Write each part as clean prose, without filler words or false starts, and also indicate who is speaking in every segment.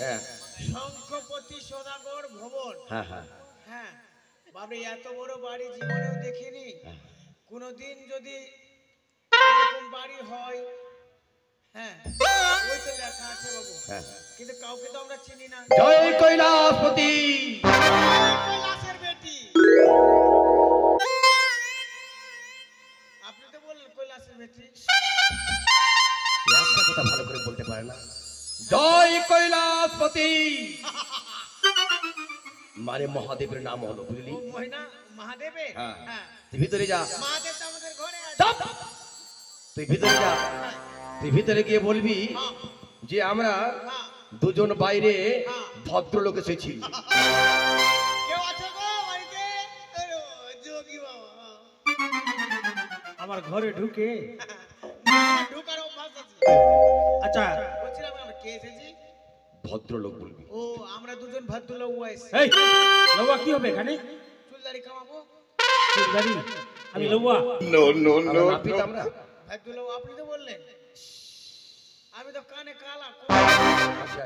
Speaker 1: হ্যাঁ
Speaker 2: শঙ্খপতি সদাগর ভবন।
Speaker 1: হ্যাঁ হ্যাঁ
Speaker 2: হ্যাঁ বাবরে, এত বড় বাড়ি জীবনেও দেখিনি। কোনোদিন যদি এরকম বাড়ি হয়, হ্যাঁ ওই তো লেখা আছে বাবু, কিন্তু কাউকে তো আমরা চিনি না।
Speaker 1: জয় কৈলাসপতি।
Speaker 2: কৈলাসের বেটি, আপনি তো বললেন কৈলাসের বেটি।
Speaker 1: একটা কথা ভালো করে বলতে পারে না। জয় কৈলাসপতি মানে মহাদেবের নাম হলো, বুঝলি?
Speaker 2: মহিনা মহাদেবে।
Speaker 1: হ্যাঁ
Speaker 2: হ্যাঁ
Speaker 1: তুই ভিতরে যা।
Speaker 2: মহাদেব তো আমাদের ঘরে আছে।
Speaker 1: চুপ! তুই ভিতরে যা। তুই ভিতরে গিয়ে বলবি যে আমরা দুজন বাইরে ভদ্রলোক এসেছি।
Speaker 2: কেউ আছে গো বাড়িতে? যোগী বাবা
Speaker 3: আমার ঘরে ঢুকে
Speaker 2: ঢুকার অভ্যাস আছে।
Speaker 3: আচ্ছা
Speaker 2: বলছিলাম আমরা কে এসেছি?
Speaker 1: ভদ্রলোক বলবি।
Speaker 2: ও আমরা দুজন ভদ্রলোক এসেছি।
Speaker 3: এই লউয়া কি হবে এখানে?
Speaker 2: চুলদারি কামাবো।
Speaker 3: চুলদারি? আমি লউয়া?
Speaker 1: নাপিত আমরা।
Speaker 2: ভদ্রলোক আপনি তো বললেন, আমি তো কানে কালা।
Speaker 1: আচ্ছা,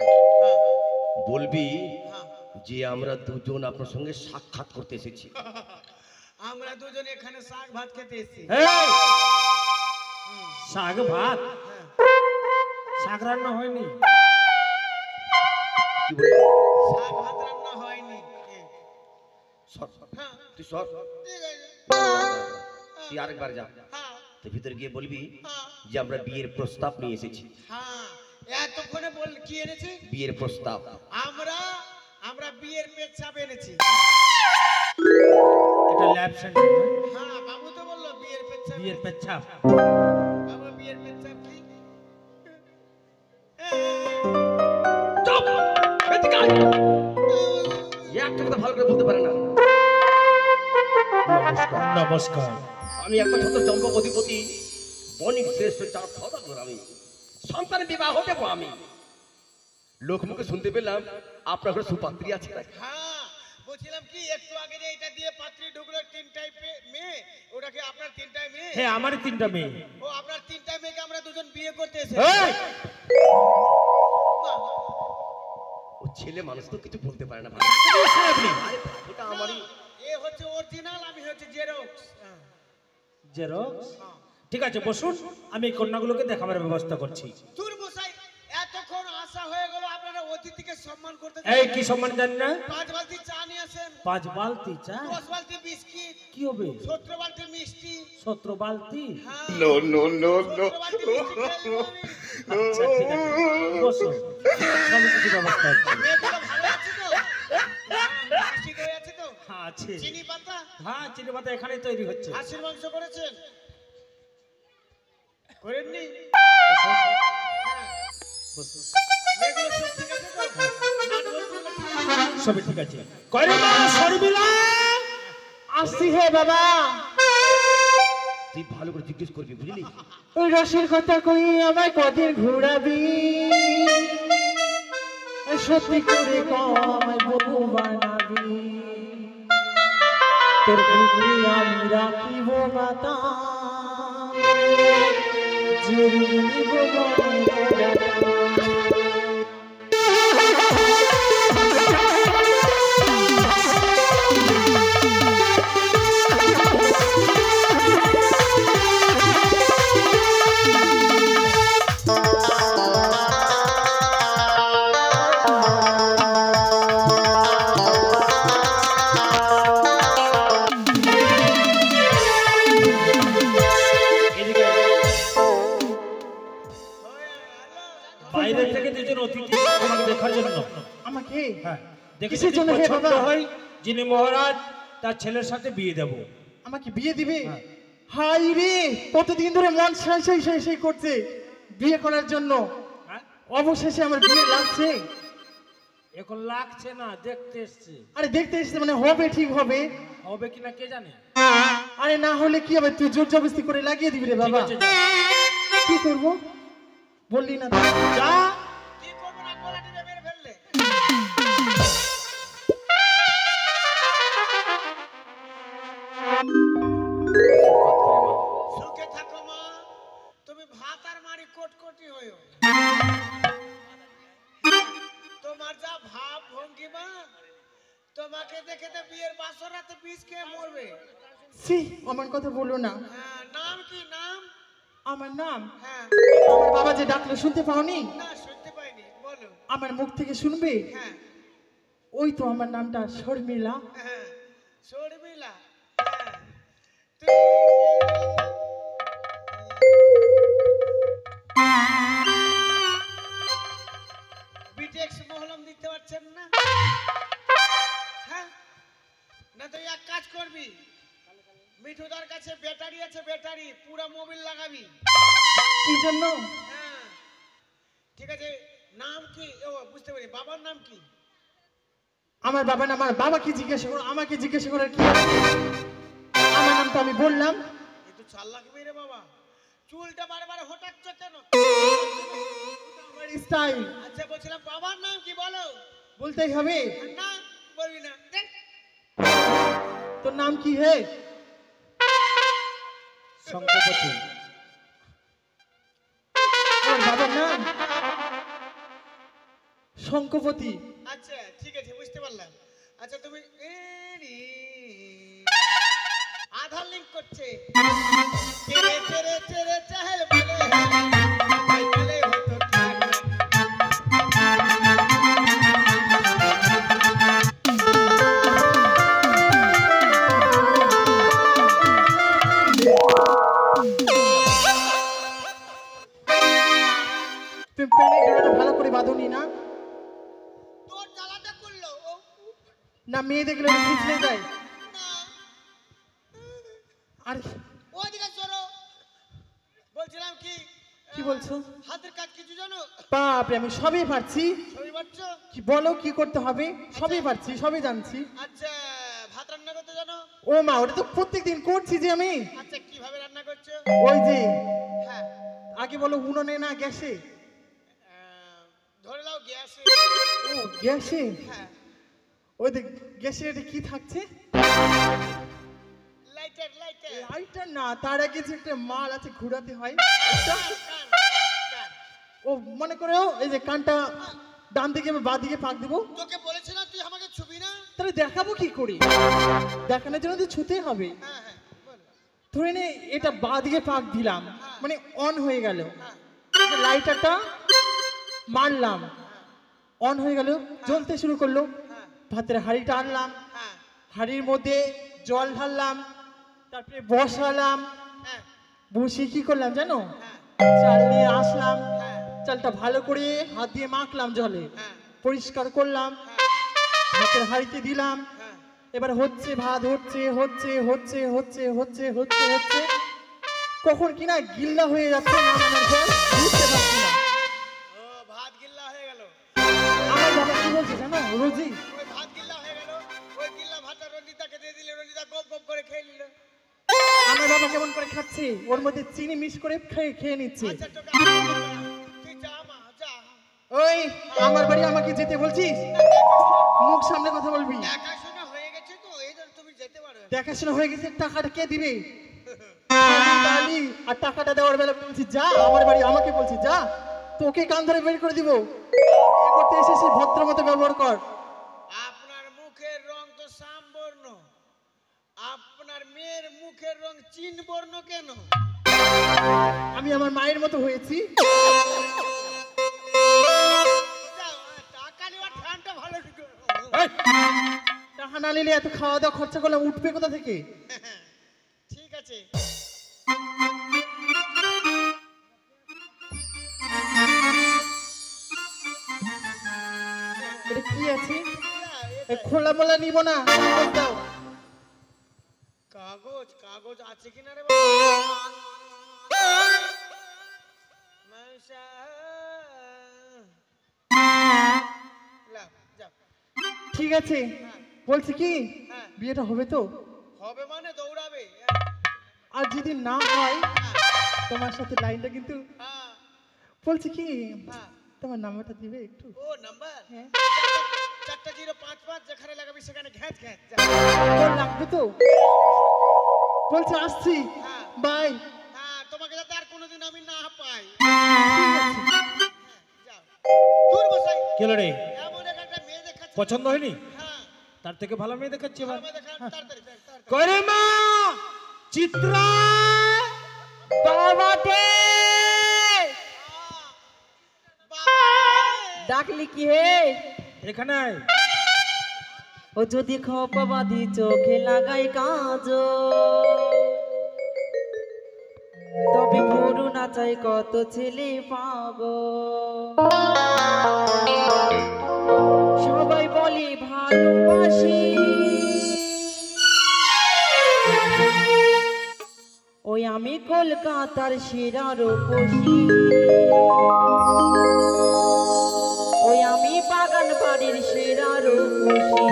Speaker 1: বলবি যে আমরা দুজন আপনার সঙ্গে সাক্ষাৎ করতে এসেছি।
Speaker 2: আমরা দুজন এখানে শাক ভাত খেতে এসেছি।
Speaker 3: এই শাক ভাত? শাক রান্না হয়নি?
Speaker 1: কি বললি?
Speaker 2: শাক ভাত রান্না হয়নি।
Speaker 1: সর,
Speaker 2: হ্যাঁ
Speaker 1: তুই সর।
Speaker 2: ঠিক আছে।
Speaker 1: তুই আরেকবার যা।
Speaker 2: হ্যাঁ
Speaker 1: তুই ভিতরে গিয়ে বলবি
Speaker 2: হ্যাঁ
Speaker 1: যে আমরা বিয়ের প্রস্তাব নিয়ে এসেছি।
Speaker 2: হ্যাঁ এতক্ষণে বল কি এনেছি?
Speaker 1: বিয়ের প্রস্তাব।
Speaker 2: আমরা আমরা বিয়ের পেচ্ছাপ এনেছি।
Speaker 3: এটা ল্যাব সেন্টার না?
Speaker 2: হ্যাঁ বাবু তো বললো বিয়ের পেচ্ছাপ।
Speaker 3: বিয়ের পেচ্ছাপ?
Speaker 2: বাবু বিয়ের পেচ্ছাপ কি?
Speaker 1: চুপ! এদিকে আয়। এ একটা কথা ভালো করে বলতে পারে না।
Speaker 3: নমস্কার।
Speaker 1: আমি একমাত্র চম্পক অধিপতি বণিক শ্রেষ্ঠ চার সদাগর। আমি সন্তান বিবাহ দেবো। আমি লোকমুখে শুনতে পেলাম আপনার ঘরে সুপাত্রী আছে নাকি?
Speaker 2: হ্যাঁ বলছিলাম কি, একটু আগে যে এটা দিয়ে পাত্রী ঢুকলো তিনটাই মেয়ে, ওটা কি আপনার তিনটাই মেয়ে?
Speaker 3: হ্যাঁ আমারই তিনটা মেয়ে।
Speaker 2: ও আপনার তিনটাই মেয়েকে আমরা দুজন বিয়ে করতে এসেছি।
Speaker 3: এই!
Speaker 2: বাহ,
Speaker 1: ও ছেলে মানুষ তো কিছু বলতে পারে না।
Speaker 3: কি বলছেন আপনি?
Speaker 1: আরে ওটা আমারই।
Speaker 2: এ হচ্ছে অরিজিনাল, আমি হচ্ছে জেরক্স।
Speaker 3: জেরক্স? ঠিক আছে বসুন, আমি এই কন্যাগুলোকে দেখাবার ব্যবস্থা করছি।
Speaker 2: দূর মশাই, এতক্ষণ আশা হয়ে গেল, আপনারা অতিথিকে সম্মান করতে
Speaker 3: এই কি সম্মান জানি না?
Speaker 2: 5 বালতি চা নিয়ে আসেন,
Speaker 3: 5 বালতি চা?
Speaker 2: 10 বালতি বিস্কিট,
Speaker 3: কি হবে?
Speaker 2: 17 বালতি মিষ্টি।
Speaker 3: 17 বালতি?
Speaker 2: হ্যাঁ,
Speaker 1: নো
Speaker 2: 17 বালতি মিষ্টি খেয়ে নেবো আমি।
Speaker 3: আচ্ছা ঠিক আছে বসুন, সব কিছু ব্যবস্থা আছে।
Speaker 2: মেয়েগুলো ভালো আছে তো? হ্যাঁ, মিষ্টি দই আছে তো?
Speaker 3: হ্যাঁ আছে।
Speaker 2: চিনি পাতা?
Speaker 3: হ্যাঁ চিনি পাতা এখানেই তৈরি হচ্ছে।
Speaker 2: হাঁসের মাংস করেছেন? করেননি?
Speaker 3: বসুন।
Speaker 2: মেয়েগুলো সব ঠিক আছে তো? নাট বল্টু ঠিক আছে?
Speaker 3: সবই ঠিক আছে। কইরে মা শর্মিলা
Speaker 4: আসছি হে বাবা।
Speaker 1: তুই ভালো করে জিজ্ঞেস করবি, বুঝলি?
Speaker 4: ওই রসের কথা কই আমায় কদিন ঘুরাবি, সত্যি করে আমায় বউ বানাবি, তোর বুকে আমি রাখিব মাতা, জড়িয়ে নিব মনের ব্যথা।
Speaker 3: বাইরে থেকে দুজন অতিথি তোমাকে দেখার জন্য।
Speaker 4: আমাকে
Speaker 3: হ্যাঁ দেখে
Speaker 4: কিসের
Speaker 3: যদি
Speaker 4: জন্য হে
Speaker 3: পছন্দ
Speaker 4: বাবা?
Speaker 3: হয় যিনি মহারাজ তার ছেলের সাথে বিয়ে দেব।
Speaker 4: আমাকে বিয়ে দিবে?
Speaker 3: হ্যাঁ।
Speaker 4: হাই রে, কতদিন ধরে মন সাই সাই সাই সাই করছে বিয়ে করার জন্য।
Speaker 3: হ্যাঁ
Speaker 4: অবশেষে আমার বিয়ে লাগছে।
Speaker 3: এখন লাগছে না, দেখতে এসছে।
Speaker 4: আরে দেখতে এসেছে মানে হবে, ঠিক হবে।
Speaker 3: হবে কিনা কে জানে।
Speaker 4: আরে না হলে কি হবে, তুই জোর জবরদস্তি করে লাগিয়ে দিবি রে
Speaker 3: ঠিক
Speaker 4: বাবা।
Speaker 3: আছে যা।
Speaker 4: কি করব বললি না তো?
Speaker 3: যা।
Speaker 2: কি করবো না, গলাটিতে মেরে ফেললে। সুখে থাকো মা, তুমি ভাত আর মারি কোটকটি হইও। তোমার যা ভাব ভঙ্গিমা, তোমাকে দেখে তো বিয়ের বাসর রাতে বিষ খেয়ে মরবে।
Speaker 4: সি আমার কথা বলো না।
Speaker 2: হ্যাঁ, নাম কি নাম?
Speaker 4: আমার নাম,
Speaker 2: হ্যাঁ,
Speaker 4: আমার বাবা যে ডাকলো শুনতে পাওনি?
Speaker 2: না শুনতে পাইনি, বলো।
Speaker 4: আমার মুখ থেকে শুনবে?
Speaker 2: হ্যাঁ
Speaker 4: ওই তো আমার নামটা শর্মিলা।
Speaker 2: হ্যাঁ, শর্মিলা। হ্যাঁ, তুই বিটেক্স মহলম দিতে পারছেন না? হ্যাঁ, না তুই এক কাজ করবি, মিঠুদার কাছে ব্যাটারি আছে, ব্যাটারি পুরো মোবিল লাগাবি।
Speaker 4: কি জন্য?
Speaker 2: হ্যাঁ, ঠিক আছে। নাম কি? ও বুঝতে পারি, বাবার নাম কি?
Speaker 4: আমার বাবা না, আমার বাবাকে জিজ্ঞাসা করো, আমাকে জিজ্ঞাসা করার কি আছে? আমার নাম তো আমি বললাম।
Speaker 2: এ তো চাল্লাক মেয়ে রে বাবা, চুলটা বারবার হটাচ্ছ কেন?
Speaker 4: আমার স্টাইল
Speaker 2: আচ্ছা বলছিলাম বাবার নাম কি বলো?
Speaker 4: বলতেই হবে।
Speaker 2: না বলবি না, দেখ।
Speaker 4: তোর নাম কি হে?
Speaker 3: শঙ্কপতি।
Speaker 4: আমার বাবার নাম শঙ্কপতি।
Speaker 2: আচ্ছা ঠিক আছে, বুঝতে পারলাম। আচ্ছা তুমি আধার লিংক করছে। তেরে তেরে তেরে চাহেল বলে ভাই বলে হতো কি?
Speaker 4: তুমি প্যানের গাড়াটা ভালো করে বাঁধনি না?
Speaker 2: তোর জ্বালাটা করলো ও?
Speaker 4: না মেয়ে দেখলে পিছলে যায়।
Speaker 2: না,
Speaker 4: আর
Speaker 2: ওদিকে চলো। বলছিলাম কি
Speaker 4: কি বলছো?
Speaker 2: হাতের কাজ কিছু জানো?
Speaker 4: বাপরে, আমি সবই পারছি।
Speaker 2: ছবি পাচ্ছ?
Speaker 4: কি বলো, কি করতে হবে? সবই পারছি, সবই জানছি।
Speaker 2: আচ্ছা, ভাত রান্না করতে জানো?
Speaker 4: ও মা, ওটা তো প্রত্যেকদিন করছি যে আমি।
Speaker 2: আচ্ছা, কিভাবে রান্না করছো?
Speaker 4: ওই যে
Speaker 2: হ্যাঁ,
Speaker 4: আগে বলো উনুনে না গ্যাসে?
Speaker 2: ধরে নাও গ্যাসে।
Speaker 4: ও গ্যাসে।
Speaker 2: হ্যাঁ,
Speaker 4: ওই দেখ গ্যাসে এটা কি থাকছে?
Speaker 2: Lighter lighter.
Speaker 4: লাইটার না, তার আগে যে একটা মাল আছে ঘোরাতে হয়।
Speaker 2: কান, কান।
Speaker 4: ও মনে করো এই যে কানটা ডান দিকে বা বাঁ দিকে পাক দেবো।
Speaker 2: তোকে বলেছি না তুই আমাকে ছুবি না?
Speaker 4: তাহলে দেখাবো কি করে? দেখানোর জন্য তো ছুতে হবে।
Speaker 2: হ্যাঁ হ্যাঁ, বল।
Speaker 4: ধরে নে এটা বাঁ দিকে পাক দিলাম, মানে অন হয়ে গেল।
Speaker 2: হ্যাঁ
Speaker 4: লাইটারটা মারলাম, অন হয়ে গেল, জ্বলতে শুরু করলো।
Speaker 2: হ্যাঁ
Speaker 4: ভাতের হাঁড়িটা আনলাম,
Speaker 2: হ্যাঁ
Speaker 4: হাঁড়ির মধ্যে জল ঢাললাম, তারপরে বসালাম।
Speaker 2: হ্যাঁ
Speaker 4: বসিয়ে কি করলাম জানো?
Speaker 2: হ্যাঁ
Speaker 4: চাল নিয়ে আসলাম,
Speaker 2: হ্যাঁ
Speaker 4: চালটা ভালো করে হাত দিয়ে মাখলাম, জলে
Speaker 2: হ্যাঁ
Speaker 4: পরিষ্কার করলাম, ভাতের হাঁড়িতে দিলাম।
Speaker 2: হ্যাঁ।
Speaker 4: এবার হচ্ছে ভাত, হচ্ছে হচ্ছে হচ্ছে হচ্ছে হচ্ছে হচ্ছে হচ্ছে, কখন কিনা গিল্লা হয়ে যাচ্ছে, নামানোর পর বুঝতে পারছি না।
Speaker 2: ও ভাত গিল্লা হয়ে গেল।
Speaker 4: আমার বাবা কি বলছে জানো? রোজি
Speaker 2: ওই ভাত গিল্লা হয়ে গেল, ওই গিল্লা ভাতটা রঞ্জিতাকে দিয়ে দিলে, রঞ্জিতা গপ গপ করে খেয়ে নিল।
Speaker 4: আমার বাবা কেমন করে খাচ্ছে, ওর মধ্যে চিনি মিক্স করে খেয়ে নিচ্ছে।
Speaker 2: আচ্ছা তোকে আর বলবো না। তুই যা মা যা।
Speaker 4: ওই আমার বাড়ি আমাকে যেতে বলছিস? মুখ সামনে কথা বলবি।
Speaker 2: দেখাশোনা হয়ে গেছে তো, এই জন্য তুমি যেতে পারো।
Speaker 4: দেখাশোনা হয়ে গেছে, টাকাটা কে দিবে? আমি আর টাকাটা দেওয়ার বেলা বলছি যা আমার বাড়ি, আমাকে বলছি যা, তোকে কান ধরে বের করে দিব। এ করতে এসেছিস, ভদ্র মতো ব্যবহার কর।
Speaker 2: আপনার মুখের রং তো শ্যামবর্ণ, আপনার মেয়ের মুখের রং চিন বর্ণ কেন?
Speaker 4: আমি আমার মায়ের মতো হয়েছি।
Speaker 2: যাও, টাকা নেওয়ার ঠানটা ভালো ঢুকে।
Speaker 4: টাকা না নিলে এত খাওয়া দাওয়া খরচা করলে উঠবে কোথা থেকে?
Speaker 2: ঠিক আছে।
Speaker 4: এটা কি আছে?
Speaker 2: না, এটা-
Speaker 4: খোলা মোলা নিব না, কাগজ দাও।
Speaker 2: কাগজ কাগজ আছে কিনা রে বাবা? মাইশা। লাও, যাও।
Speaker 4: ঠিক আছে, বলছি কি
Speaker 2: হ্যাঁ।
Speaker 4: বিয়েটা হবে তো?
Speaker 2: হবে মানে দৌড়াবে।
Speaker 4: আর যদি না হয় তোমার সাথে লাইনটা কিন্তু,
Speaker 2: হ্যাঁ
Speaker 4: বলছি কি
Speaker 2: হ্যাঁ।
Speaker 4: তোমার নাম্বারটা দিবে একটু?
Speaker 2: ও নাম্বার
Speaker 4: হ্যাঁ।
Speaker 2: 4-0-5-5 যেখানে লাগাবি সেখানে ঘ্যাঁচ ঘ্যাঁচ। যা।
Speaker 4: তোর লাগবে তো? বলছে আসছি,
Speaker 2: হ্যাঁ।
Speaker 4: বাই।
Speaker 2: হ্যাঁ, তোমাকে যাতে আর কোনোদিন আমি না পাই।
Speaker 4: ঠিক আছে।
Speaker 2: যাও। দূর বসাই।
Speaker 3: কি হলো রে?
Speaker 2: এমন একটা
Speaker 3: পছন্দ হয়নি?
Speaker 2: হ্যাঁ
Speaker 3: তার থেকে ভালো মেয়ে দেখাচ্ছি এবার।
Speaker 2: আমাদের দেখান তাড়াতাড়ি তাড়াতাড়ি
Speaker 3: করে মা চিত্রা
Speaker 5: বাবাতে ডাকলি কি হে?
Speaker 3: এখানে আয়।
Speaker 5: ও যদি খোপা বাঁধি চোখে লাগাই কাজ, তবে ভরু নাচাই কত ছেলে পাব। সবাই বলে ভালোবাসি, ওই আমি কলকাতার সেরা রূপসী, ওই আমি বাগান বাড়ির সেরা রূপসী।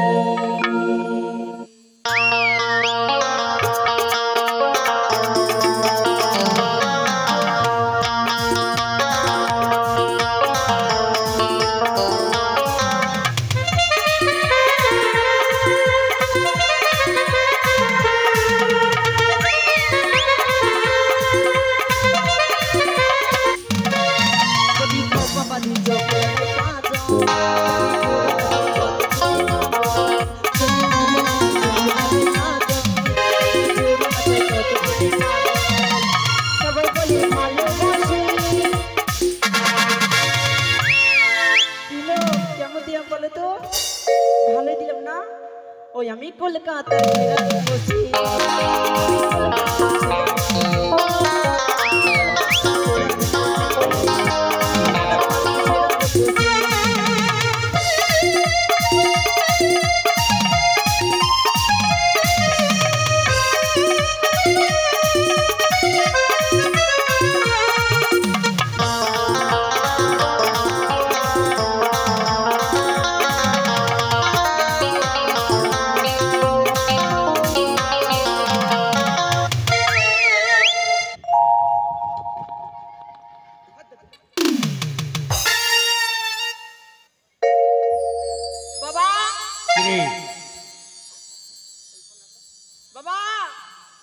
Speaker 5: ওই আমি কলকাতার সেরা রূপসী। বাবা
Speaker 3: কিরে
Speaker 5: বাবা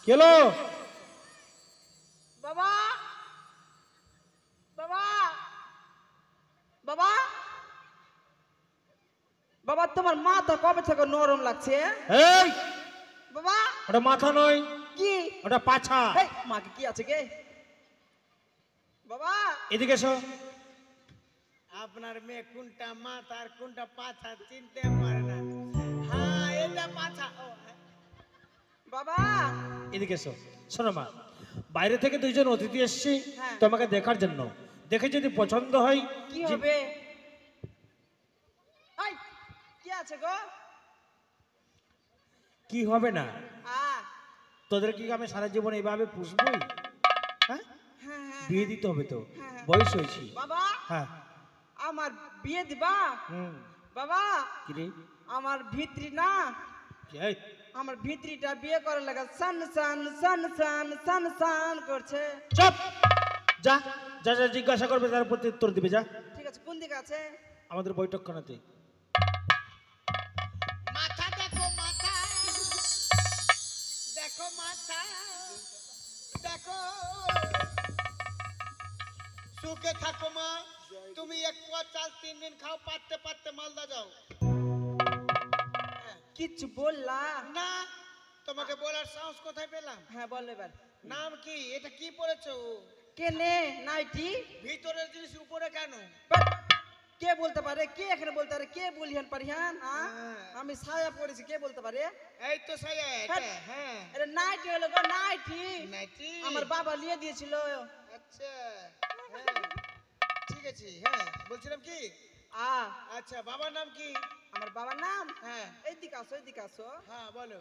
Speaker 3: কেলো
Speaker 5: বাবা বাবা বাবা বাবা, তোমার মাথা কবে থেকে নরম লাগছে?
Speaker 3: এই
Speaker 5: বাবা
Speaker 3: ওটা মাথা নয়,
Speaker 5: কি?
Speaker 3: ওটা পাছা।
Speaker 5: এই মাকে কি আছে গে? বাবা
Speaker 3: এদিকে এসো।
Speaker 2: আপনার মেয়ে কোনটা মাথা আর কোনটা পাছা চিনতে পারে না। হ্যাঁ এটা পাছা। ও হ্যাঁ।
Speaker 5: বাবা
Speaker 3: এদিকে এসো। শোনো মা, বাইরে থেকে দুইজন অতিথি এসেছি
Speaker 5: হ্যাঁ।
Speaker 3: তোমাকে দেখার জন্য। দেখে যদি পছন্দ হয়
Speaker 5: কি
Speaker 3: যে-
Speaker 5: হবে? এই কি আছে গো?
Speaker 3: কি হবে না?
Speaker 5: আ
Speaker 3: তোদের কি আমি সারা জীবন এইভাবে পুষবই? হ্যাঁ,
Speaker 5: হ্যাঁ হ্যাঁ
Speaker 3: বিয়ে দিতে হবে তো,
Speaker 5: হ্যাঁ।
Speaker 3: বয়স হয়েছি।
Speaker 5: বাবা
Speaker 3: হ্যাঁ।
Speaker 5: আমার বিয়ে দিবা?
Speaker 3: হুম।
Speaker 5: বাবা
Speaker 3: কিরে
Speaker 5: আমার ভিতরি না,
Speaker 3: এই,
Speaker 5: আমার ভিতরিটা বিয়ে করার লাগা সান সান সান সান সান সান করছে।
Speaker 3: চুপ! যা যা যা জিজ্ঞাসা করবে তার প্রতি উত্তর দিবে। যা
Speaker 5: ঠিক আছে, কোন দিকে আছে?
Speaker 3: আমাদের বৈঠকখানাতে।
Speaker 2: মাথা দেখো মাথা, দেখো মাথা, দেখো। সুখে থাকো মা, তুমি এক পোয়া চাল 3 দিন খাও, পাততে পাততে মালদা যাও।
Speaker 5: কিচ্ছু বললা
Speaker 2: না, তোমাকে বলার সাহস কোথায় পেলাম?
Speaker 5: হ্যাঁ বল এবার।
Speaker 2: নাম কি? এটা কি পড়েছো?
Speaker 5: কেনে নাইটি?
Speaker 2: ভিতরের জিনিস উপরে কেন?
Speaker 5: বাট, কে বলতে পারে? কে এখানে বলতে পারে? কে বলিহান পারিহান?
Speaker 2: হ্যাঁ।
Speaker 5: আমি সায়া পড়েছি, কে বলতে পারে?
Speaker 2: এই তো সায়া এটা। হ্যাঁ
Speaker 5: আরে নাইটি হলো গো, নাইটি।
Speaker 2: নাইটি।
Speaker 5: আমার বাবা লিয়ে দিয়েছিল।
Speaker 2: আচ্ছা হ্যাঁ ঠিক আছে। হ্যাঁ বলছিলাম কি, আচ্ছা বাবার নাম কি?
Speaker 5: আমার বাবার নাম,
Speaker 2: হ্যাঁ
Speaker 5: এইদিকে আসো, এইদিকে আসো।
Speaker 2: হ্যাঁ বলো।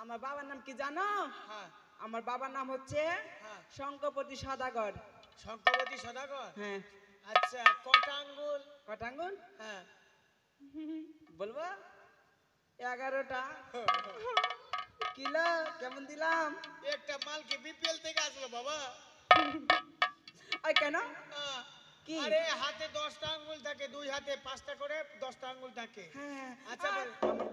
Speaker 5: আমার বাবার নাম কি জানো?
Speaker 2: হ্যাঁ
Speaker 5: আমার বাবার নাম হচ্ছে
Speaker 2: হ্যাঁ
Speaker 5: শঙ্করপতি সদাগর।
Speaker 2: শঙ্করবতী সদাগর।
Speaker 5: হ্যাঁ।
Speaker 2: আচ্ছা কটা আঙ্গুল?
Speaker 5: কটা আঙ্গুল
Speaker 2: হ্যাঁ
Speaker 5: বলবো? 11টা। কিলো কেমন দিলাম?
Speaker 2: একটা মাল কি বিপিএল থেকে আসলো বাবা?
Speaker 5: ওই কেন?
Speaker 2: হ্যাঁ।
Speaker 5: কি?
Speaker 2: আরে হাতে 10টা আঙ্গুল থাকে, 2 হাতে 5টা করে 10টা আঙ্গুল থাকে।
Speaker 5: হ্যাঁ
Speaker 2: আচ্ছা,
Speaker 5: আচ্ছা, আমার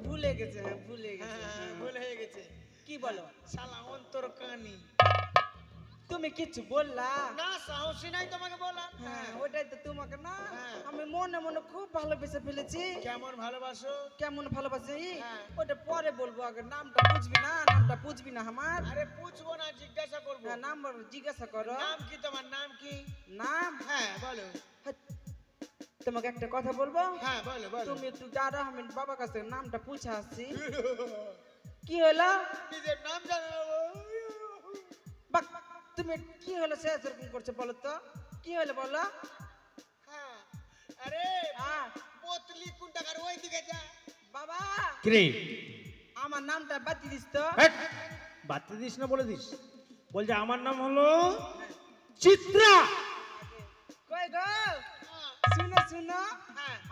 Speaker 5: ভুলে গেছে, হ্যাঁ ভুলে গেছে।
Speaker 2: হ্যাঁ ভুল হয়ে গেছে।
Speaker 5: কি বলো?
Speaker 2: শালা অন্তর কানি।
Speaker 5: তুমি কিছু বললা
Speaker 2: না সাহসী নাই তোমাকে বলা।
Speaker 5: হ্যাঁ ওটাই তো তোমাকে না
Speaker 2: হ্যাঁ।
Speaker 5: আমি মনে মনে খুব ভালোবেসে ফেলেছি।
Speaker 2: কেমন ভালোবাসো?
Speaker 5: কেমন ভালোবাসি
Speaker 2: হ্যাঁ।
Speaker 5: ওটা পরে বলবো, আগে নামটা বুঝবি না, নামটা বুঝবি না আমার।
Speaker 2: আরে পুছবো না, জিজ্ঞাসা করবো।
Speaker 5: হ্যাঁ, নাম জিজ্ঞাসা করো।
Speaker 2: নাম কি তোমার? নাম কি?
Speaker 5: নাম
Speaker 2: হ্যাঁ বলো।
Speaker 5: হ্যাঁ, তোমাকে একটা কথা বলবো।
Speaker 2: হ্যাঁ বলো বলো।
Speaker 5: তুমি একটু দাঁড়া, আমি বাবার কাছ থেকে নামটা পুছে আসছি। কি হলো?
Speaker 2: নিজের নাম জানো না?
Speaker 5: বাক, তুমি কি হলো সে এরকম করছো বলো তো, কি হলো বলো?
Speaker 2: হ্যাঁ আরে
Speaker 5: হ্যাঁ
Speaker 2: পতলি কোন টাকার ওই দিকে যা।
Speaker 5: বাবা,
Speaker 3: কিরে
Speaker 5: আমার নামটা বাতি দিস তো।
Speaker 3: হেট, বাতি দিস না বলে দিস। বলছে আমার নাম হলো চিত্রা।
Speaker 5: কই গো, শুনো শুনো,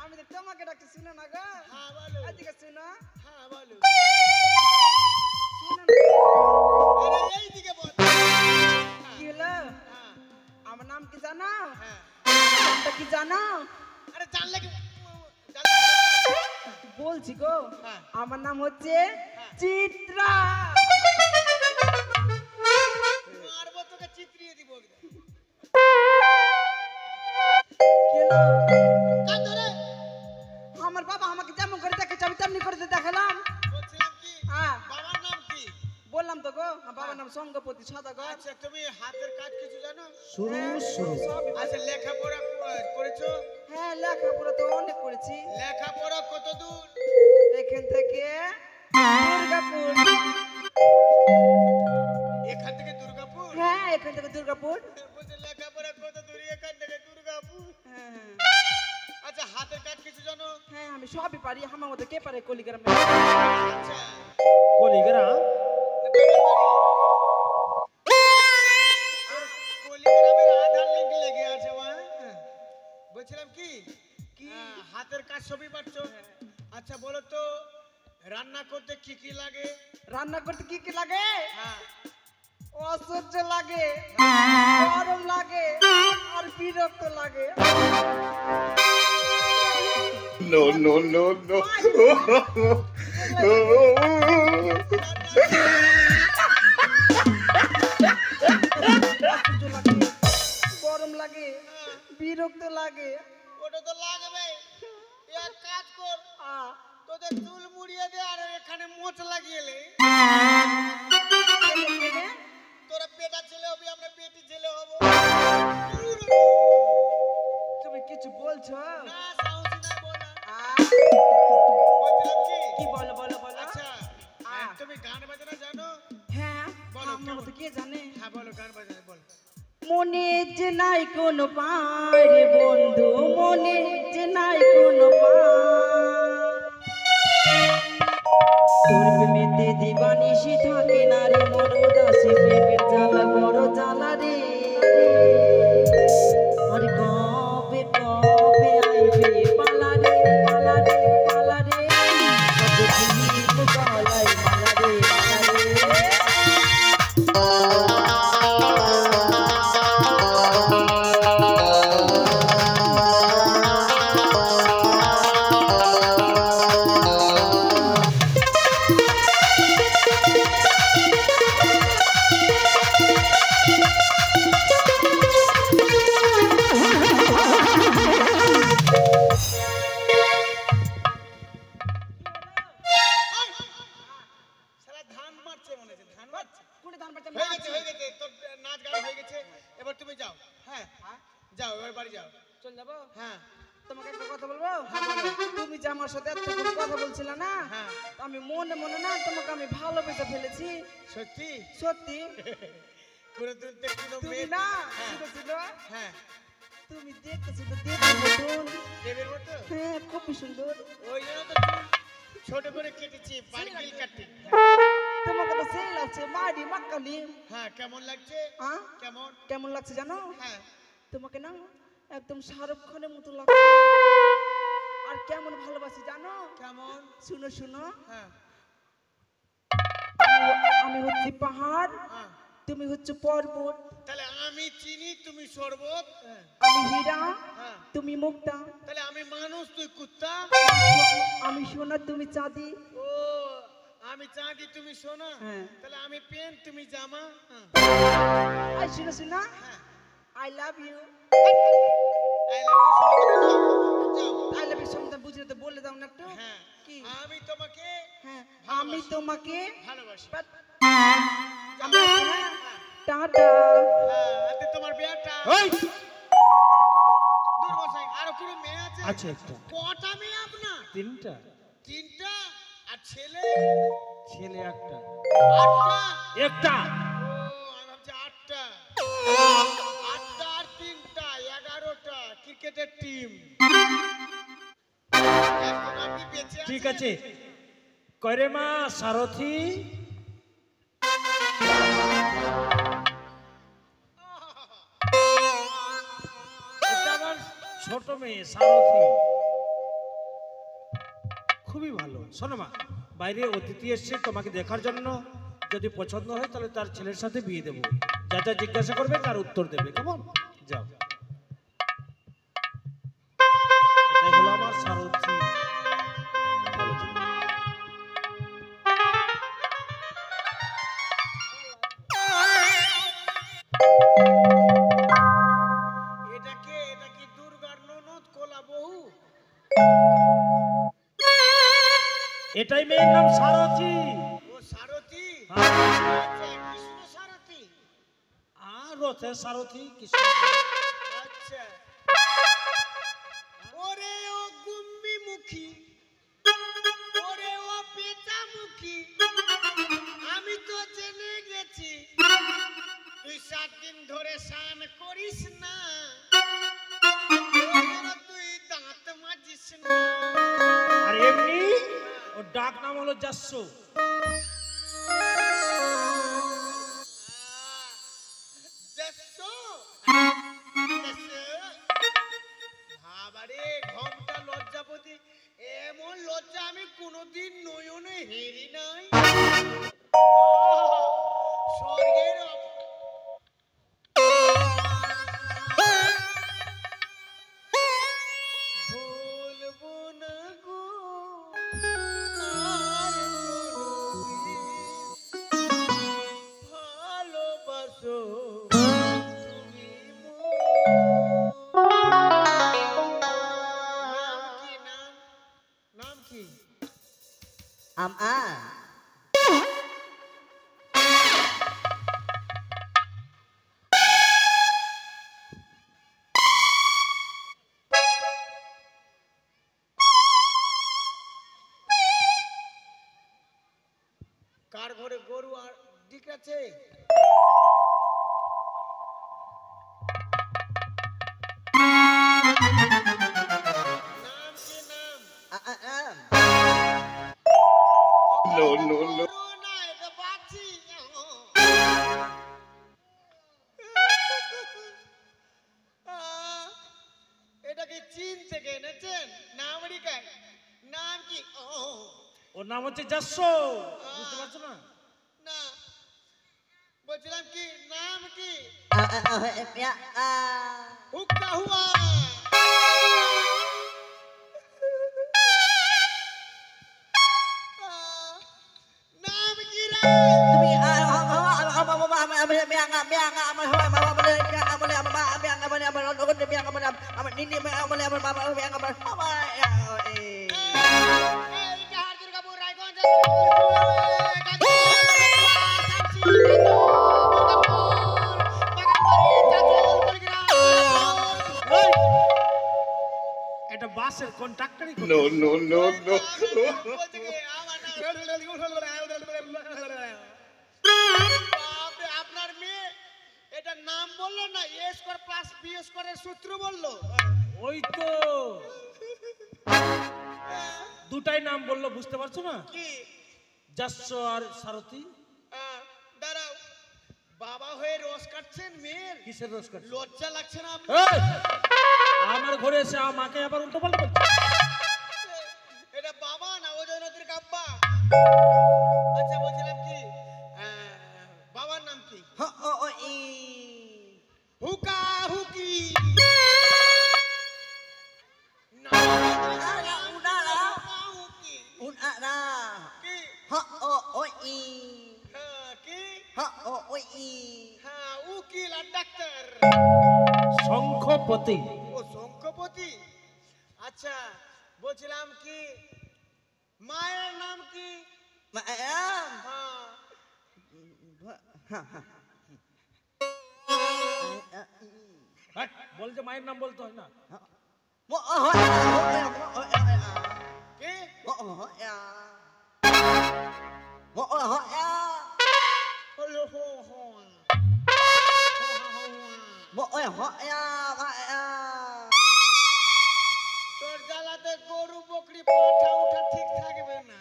Speaker 5: আমি তো তোমাকে ডাকছি, শুনো না গো।
Speaker 2: হ্যাঁ বলো।
Speaker 5: এদিকে শুনো,
Speaker 2: হ্যাঁ বলো।
Speaker 5: শুনো না।
Speaker 2: আরে এই দিকে বল।
Speaker 5: কি হলো?
Speaker 2: হ্যাঁ
Speaker 5: আমার নাম কি জানো?
Speaker 2: হ্যাঁ।
Speaker 5: নামটা কি জানো?
Speaker 2: আরে জানলে কি?
Speaker 5: বলছি গো,
Speaker 2: হ্যাঁ।
Speaker 5: আমার নাম হচ্ছে চিত্রা।
Speaker 2: মারবো তোকে, চিত্রিয়ে দিব একদম।
Speaker 5: কি হলো?
Speaker 2: কান ধরে।
Speaker 5: আমার বাবা আমাকে যেমন করে দেখেছে আমি তেমনি করে দেখালাম।
Speaker 2: বলছিলাম কি
Speaker 5: হ্যাঁ
Speaker 2: বাবার নাম কি?
Speaker 5: বললাম তো গো, আমার বাবার নাম সঙ্গপতি সদাগর।
Speaker 2: আচ্ছা তুমি হাতের কাজ কিছু জানো?
Speaker 3: শুরু শুরু।
Speaker 5: সবই-
Speaker 2: আচ্ছা লেখাপড়া করেছো?
Speaker 5: হ্যাঁ লেখাপড়া তো অনেক করেছি।
Speaker 2: লেখাপড়া কত দূর?
Speaker 5: এখান থেকে দুর্গাপুর।
Speaker 2: এখান থেকে দুর্গাপুর?
Speaker 5: হ্যাঁ এখান থেকে দুর্গাপুর।
Speaker 2: বলছে লেখাপড়া কত দূর? এখান থেকে দুর্গাপুর।
Speaker 5: হ্যাঁ
Speaker 2: আচ্ছা হাতের কাজ কিছু জানো?
Speaker 5: হ্যাঁ আমি সবই পারি, আমার মতো কে পারে কলিগ্রামে।
Speaker 2: আচ্ছা
Speaker 3: কলিগরা
Speaker 2: কলিগ্রামের আধার লিংক লেগে আছে মা। বলছিলাম কি হাতের কাজ সবই পারছো? আচ্ছা বলো তো রান্না করতে কি কি লাগে?
Speaker 5: রান্না করতে কি কি লাগে?
Speaker 2: হ্যাঁ
Speaker 5: অসহ্য লাগে, গরম লাগে, আর বিরক্ত লাগে।
Speaker 6: No, no, no, no.
Speaker 5: অসহ্য লাগে, গরম লাগে, বিরক্ত লাগে।
Speaker 2: ওটা তো লাগবে। এক কাজ কর, তোদের চুল মুড়িয়ে দে আর এখানে মোচ লাগিয়ে লে। তোরা পেটা ছেলে হবি, আমরা পেটি ছেলে হব।
Speaker 5: তুমি কিছু বলছো?
Speaker 2: না সাহসী না বলা।
Speaker 5: আহ,
Speaker 2: বলছিলাম কি
Speaker 5: কি বলো বলো বলো।
Speaker 2: আচ্ছা তুমি গান বাজনা জানো?
Speaker 5: হ্যাঁ
Speaker 2: বলো,
Speaker 5: আমার মতো কে জানে।
Speaker 2: হ্যাঁ বলো গান বাজনা বলো।
Speaker 5: মনে যে নাই কোনো পায় রে বন্ধু, মনে যে নাই কোনো পায়, তোর প্রেমেতে দিবানিশি থাকে না রে মন উদাসী, প্রেমের জ্বালা বড় জ্বালা রে। আর কবে কবে আইবে পালা রে পালা রে পালা রে, কবে দিন গলায় মালা রে মালা রে।
Speaker 2: শালা ধান মারছে মনে হচ্ছে, ধান মারছে।
Speaker 5: কোনে ধান পাচ্ছেন?
Speaker 2: হয়ে গেছে তোর নাচ গান হয়ে গেছে, এবার তুমি যাও। হ্যাঁ যাও, এবার বাড়ি যাও।
Speaker 5: চল যাবো।
Speaker 2: হ্যাঁ
Speaker 5: তোমাকে একটা কথা বলবো?
Speaker 2: হ্যাঁ, বলো।
Speaker 5: তুমি যে আমার সাথে এতক্ষণ কথা বলছিলে না,
Speaker 2: হ্যাঁ।
Speaker 5: আমি মনে মনে না তোমাকে আমি ভালোবেসে ফেলেছি।
Speaker 2: সত্যি?
Speaker 5: সত্যি
Speaker 2: কোনো দিন কোনো
Speaker 5: তুমি
Speaker 2: মেয়ে
Speaker 5: না
Speaker 2: হ্যাঁ।
Speaker 5: শুধু শুধু
Speaker 2: হ্যাঁ
Speaker 5: তুমি দেখতে শুধু দেবের মতন।
Speaker 2: দেবের মতো?
Speaker 5: হ্যাঁ খুবই সুন্দর।
Speaker 2: ওই জন্য তো চুল ছোট করে কেটেছি, পার্কিল কাটি।
Speaker 5: তোমাকে তো সেই লাগছে মারি মাক্কালি।
Speaker 2: হ্যাঁ কেমন লাগছে?
Speaker 5: হ্যাঁ
Speaker 2: কেমন?
Speaker 5: কেমন লাগছে জানো?
Speaker 2: হ্যাঁ
Speaker 5: তোমাকে না একদম শাহরুখ খানের মতো লাগছে। আর কেমন ভালোবাসি জানো?
Speaker 2: কেমন?
Speaker 5: শুনো শুনো,
Speaker 2: হ্যাঁ
Speaker 5: আমি হচ্ছি পাহাড়,
Speaker 2: হ্যাঁ
Speaker 5: তুমি হচ্ছে পর্বত।
Speaker 2: তাহলে আমি চিনি, তুমি শরবত। হ্যাঁ
Speaker 5: আমি হীরা,
Speaker 2: হ্যাঁ
Speaker 5: তুমি মুক্তা।
Speaker 2: তাহলে আমি মানুষ, তুই কুত্তা।
Speaker 5: আমি সোনা, তুমি চাঁদি।
Speaker 2: ও আমি আমি চাঁদি তুমি সোনা
Speaker 5: হ্যাঁ।
Speaker 2: তাহলে আমি পেন তুমি জামা
Speaker 5: আই শুনো শুনো
Speaker 2: হ্যাঁ
Speaker 5: I love you
Speaker 2: I love you, সোনা, যাও।
Speaker 5: আই লাভ ইউ সমতা বুঝলে তো বলে দাও না একটু
Speaker 2: হ্যাঁ
Speaker 5: কি
Speaker 2: আমি তোমাকে
Speaker 5: হ্যাঁ আমি তোমাকে
Speaker 2: ভালোবাসি
Speaker 5: টাটা
Speaker 2: হ্যাঁ আতে তোমার বিয়াটা
Speaker 3: ওই
Speaker 2: দূর বসাই আর কোনো মেয়ে আছে
Speaker 3: আছে একটা
Speaker 2: কটা মেয়ে আপনার
Speaker 3: তিনটা
Speaker 2: তিনটা আর ছেলে
Speaker 3: ছেলে একটা
Speaker 2: আটটা
Speaker 3: একটা
Speaker 2: ও আমি ভাবছি আটটা আটটা আর তিনটা 11টা ক্রিকেটের টিম এখন আপনি বেঁচে আছেন
Speaker 3: ঠিক আছে কয়রে মা সারথি এটা আমার ছোট মেয়ে সারথি খুবই ভালো শোনো মা বাইরে অতিথি এসছে তোমাকে দেখার জন্য যদি পছন্দ হয় তাহলে তার ছেলের সাথে বিয়ে দেবো যা যা জিজ্ঞাসা করবে তার উত্তর দেবে কেমন যাও এটাই হলো আমার সারথি ভালো থেকো।
Speaker 2: এটা কি দুর্গার ননদ কোলা বহু
Speaker 3: এটাই মেয়ের নাম সারথি
Speaker 2: ও সারথি
Speaker 3: হ্যাঁ।
Speaker 2: আচ্ছা, কৃষ্ণ সারথি
Speaker 3: আর রথের সারথি কৃষ্ণ
Speaker 2: আচ্ছা ওরে ও গুম্মি মুখী ওরে ও পেঁচা মুখী আমি তো জেনে গেছি তুই 7 দিন ধরে স্নান করিস না তুই দাঁত মাজিস না
Speaker 3: আর এমনি ওর ডাক নাম হলো যাস্যু
Speaker 2: বাবারে ঘমটা লজ্জাপতি এমন লজ্জা আমি কোনোদিন নয়নে হেরি নাই স্বর্গের বলবো না গো আর কোনোদিন ভালোবাসো তুমি নাম কি কার ঘরে গরু আর দিক আছে নাম কি নাম
Speaker 6: No, no, no.
Speaker 2: গরু না এটা বাছি এটাকে চীন থেকে এনেছেন না আমেরিকায় নাম কি
Speaker 3: ওর নাম হচ্ছে যাস্যু বুঝতে পারছো না
Speaker 2: না বলছিলাম কি নাম কি হুক্কা হুয়া নাম কি রে এই কাহার দুর্গাপুর রায়গঞ্জ
Speaker 3: ওই! এটা বাসের কন্ট্রাক্টরই
Speaker 6: No, no, no, no.
Speaker 2: আপনার মেয়ে এটা নাম বললো না এ স্কোয়ার প্লাস বি স্কোয়ারের সূত্র বললো
Speaker 3: ওই তো দুটাই নাম বললো বুঝতে পারছো না
Speaker 2: কি
Speaker 3: যাস্যু আর সারথি
Speaker 2: দাঁড়াও বাবা হয়ে রস কাটছেন মেয়ের
Speaker 3: কিসের রোজ কাটছে?
Speaker 2: লজ্জা লাগছে না আপনার?
Speaker 3: এই! আমার ঘরে এসে আমাকে আবার উল্টো পাল্টা বলছে
Speaker 2: এটা বাবা না ও জয়নদীর কাব্বা আচ্ছা বলছিলাম কি বাবার নাম কি হুকা হুকি না হুকি কি
Speaker 3: শঙ্খপতি।
Speaker 2: ও শঙ্খপতি। আচ্ছা বলছিলাম কি মায়ের নাম কি? হ্যাঁ
Speaker 3: হ্যাঁ, বলছে মায়ের নাম বলতে হয় না।
Speaker 2: কে? হলো হো হো। তোর জ্বালাতে গরু বকরি পাঠা উঠা ঠিক থাকবে না।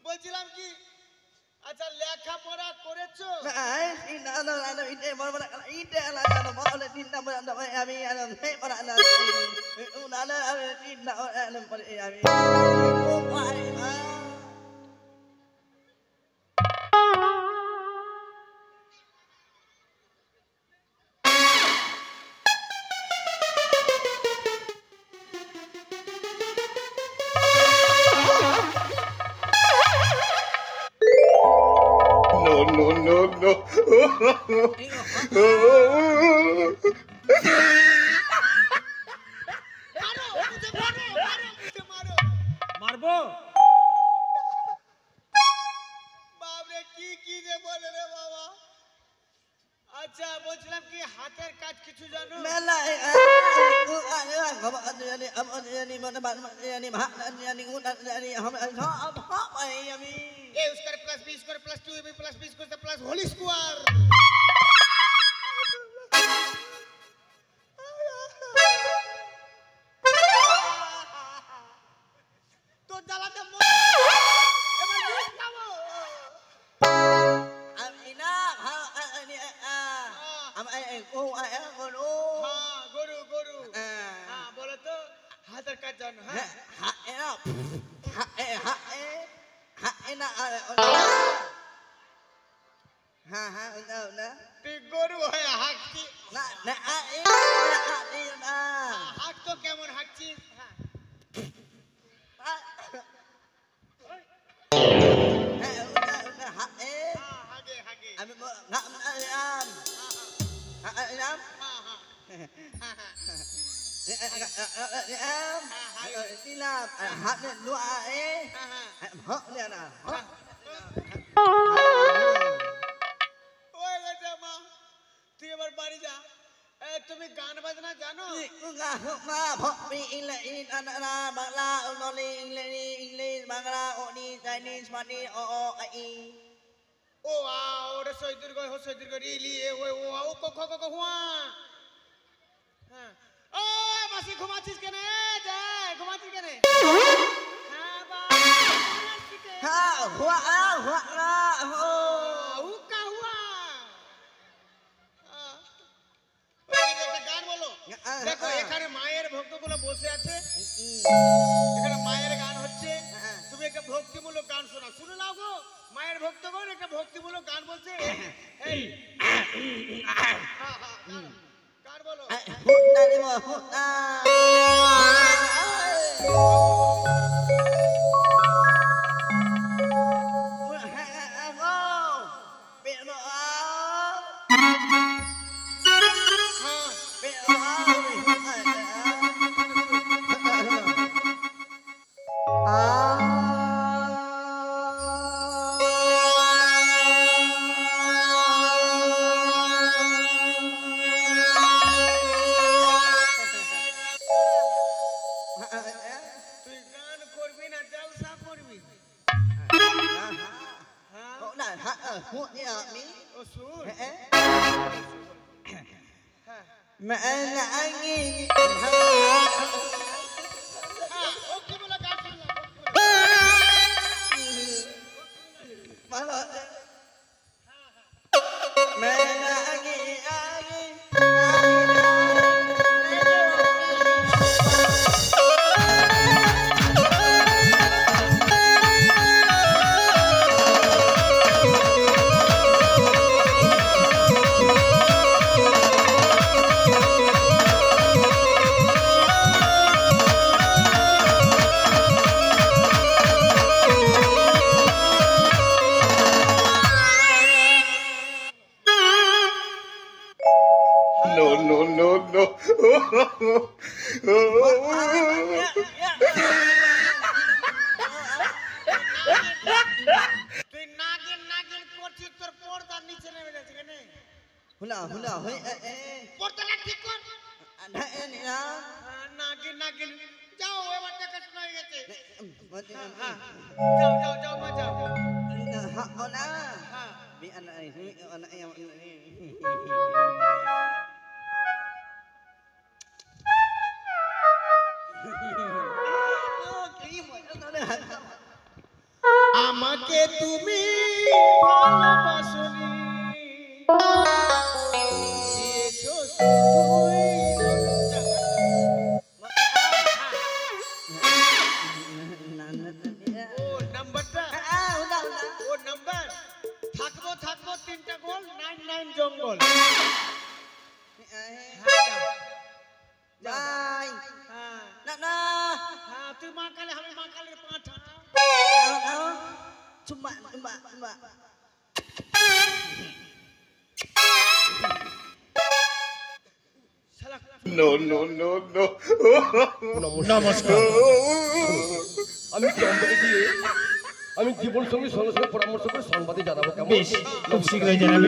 Speaker 2: বলছিলাম কি আচ্ছা লেখাপড়া করেছো?
Speaker 6: No, no, no, no.
Speaker 2: মারো মুঝে মারো মারো মুঝে মারো।
Speaker 3: মারবো?
Speaker 2: বাবরে কি কি যে বলে রে বাবা। আচ্ছা বলছিলাম কি হাতের কাজ কিছু জানো? A square plus B square plus 2ab plus b square plus whole square. तो জ্বালাতে মন এবার দুধ খাবো। হ্যাঁ গরু গরু। হ্যাঁ বলো তো হাতের কাজ জানো? হ্যাঁ তুই গরু হয়ে হাঁকছি। হাঁক তো কেমন হাঁকছিস? হ্যাঁ হাগে হাগে। ওই গেছে মা তুই এবার বাড়ি যা। তুমি গান বাজনা জানো? ও আ ওরে সৈদুর গয় সৈদুর গয় রিলি এ ওই ও ও ক খ ক খ হুয়া। হ্যাঁ ও মাসি ঘুমাচ্ছিস কেন? যা ঘুমাচ্ছিস কেন? হ্যাঁ বা হুকা হুয়া। একটা গান বলো। দেখো এখানে মায়ের ভক্তগুলো বসে আছে, এখানে মায়ের গান হচ্ছে, তুমি একটা ভক্তিমূলক গান শোনা। শুনে নাও গো মায়ের ভক্তগণ একটা ভক্তিমূলক গান বলছে। এই গান বলো। তুই গান করবি না জলসা করবি? ও শুন ভক্তিমূলক গান শুনলাম। তুই নাগিন নাগিন করছিস, তোর পর্দার নিচে নেমে যাচ্ছে কেন?
Speaker 5: হুলা হুলা হই
Speaker 2: পর্দাটা ঠিক কর।
Speaker 5: না
Speaker 2: নাগিন নাগিন যাও, এবার দেখাশোনা হয়ে গেছে।
Speaker 5: না
Speaker 2: হ্যাঁ, যাও যাও যাও মা যাও।
Speaker 5: ha ona
Speaker 2: হ্যাঁ,
Speaker 5: mi anak ini anak yang
Speaker 2: আমাকে তুমি ভালোবাসনি, দিয়েছো শুধুই লজ্জা। ও নাম্বারটা, ও নাম্বার থাকবো থাকবো 3টা গোল 99 জঙ্গল। হ্যাঁ, যাও।
Speaker 5: Bye.
Speaker 2: হ্যাঁ,
Speaker 5: Nana.
Speaker 2: হ্যাঁ, তুই মা কালে, আমি মা কালের পাঁঠা।
Speaker 5: Cuma mbak.
Speaker 2: শালা
Speaker 6: No, no, no, no.
Speaker 3: নমস্কার।
Speaker 1: আমি চম্পাকে দিয়ে আমি জীবন সঙ্গী সঙ্গে সঙ্গে পরামর্শ করে সংবাদে জানাবো, কেমন?
Speaker 3: বেশ, খুব শীঘ্রই জানাবে।